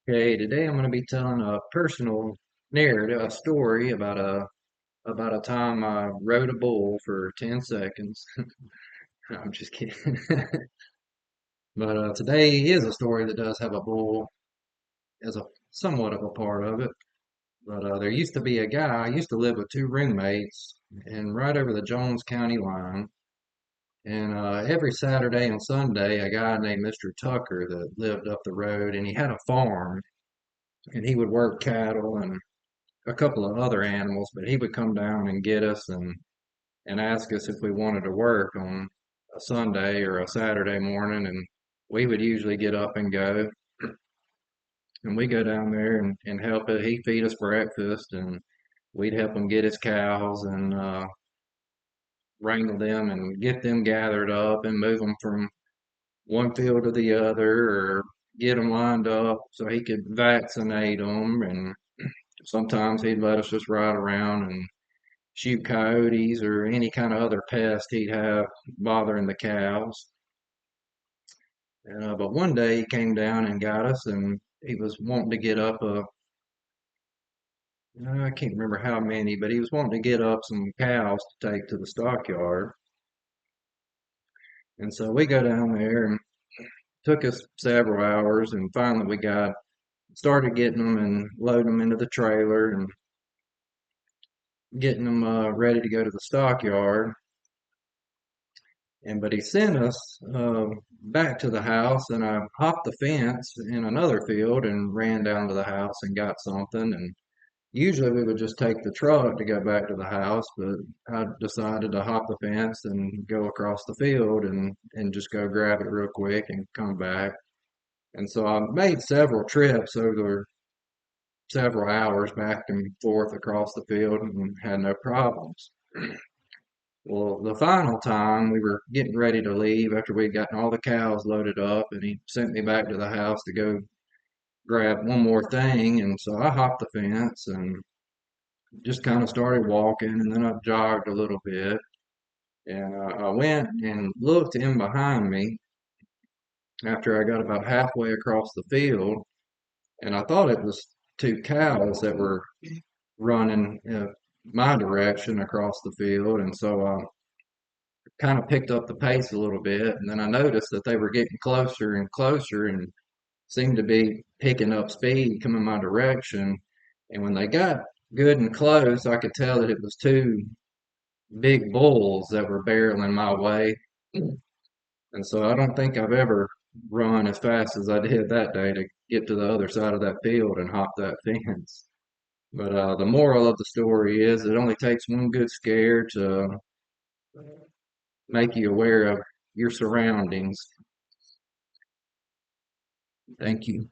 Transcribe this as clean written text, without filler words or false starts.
Okay, today I'm going to be telling a personal narrative, a story about a time I rode a bull for 10 seconds. I'm just kidding. But today is a story that does have a bull as a somewhat of a part of it. But there used to be a guy, I used to live with two roommates and right over the Jones County line. And every Saturday and Sunday, a guy named Mr. Tucker that lived up the road, and he had a farm, and he would work cattle and a couple of other animals, but he would come down and get us and ask us if we wanted to work on a Sunday or a Saturday morning, and we would usually get up and go, and we go down there and help it. He'd feed us breakfast, and we'd help him get his cows and wrangle them and get them gathered up and move them from one field to the other, or get them lined up so he could vaccinate them. And sometimes he'd let us just ride around and shoot coyotes or any kind of other pest he'd have bothering the cows. But one day he came down and got us, and he was wanting to get up I can't remember how many, but he was wanting to get up some cows to take to the stockyard. And so we go down there, and took us several hours, and finally we got started getting them and loading them into the trailer and getting them ready to go to the stockyard. And but he sent us back to the house, and I hopped the fence in another field and ran down to the house and got something. And usually we would just take the truck to go back to the house, but I decided to hop the fence and go across the field and just go grab it real quick and come back. And so I made several trips over several hours back and forth across the field and had no problems. Well, the final time we were getting ready to leave after we'd gotten all the cows loaded up, and he sent me back to the house to go grab one more thing. And so I hopped the fence and just kind of started walking, and then I jogged a little bit. And I went and looked in behind me after I got about halfway across the field, and I thought it was two cows that were running my direction across the field. And so I kind of picked up the pace a little bit, and then I noticed that they were getting closer and closer and seemed to be picking up speed coming my direction. And when they got good and close, I could tell that it was two big bulls that were barreling my way. And so I don't think I've ever run as fast as I did that day to get to the other side of that field and hop that fence. But the moral of the story is it only takes one good scare to make you aware of your surroundings. Thank you.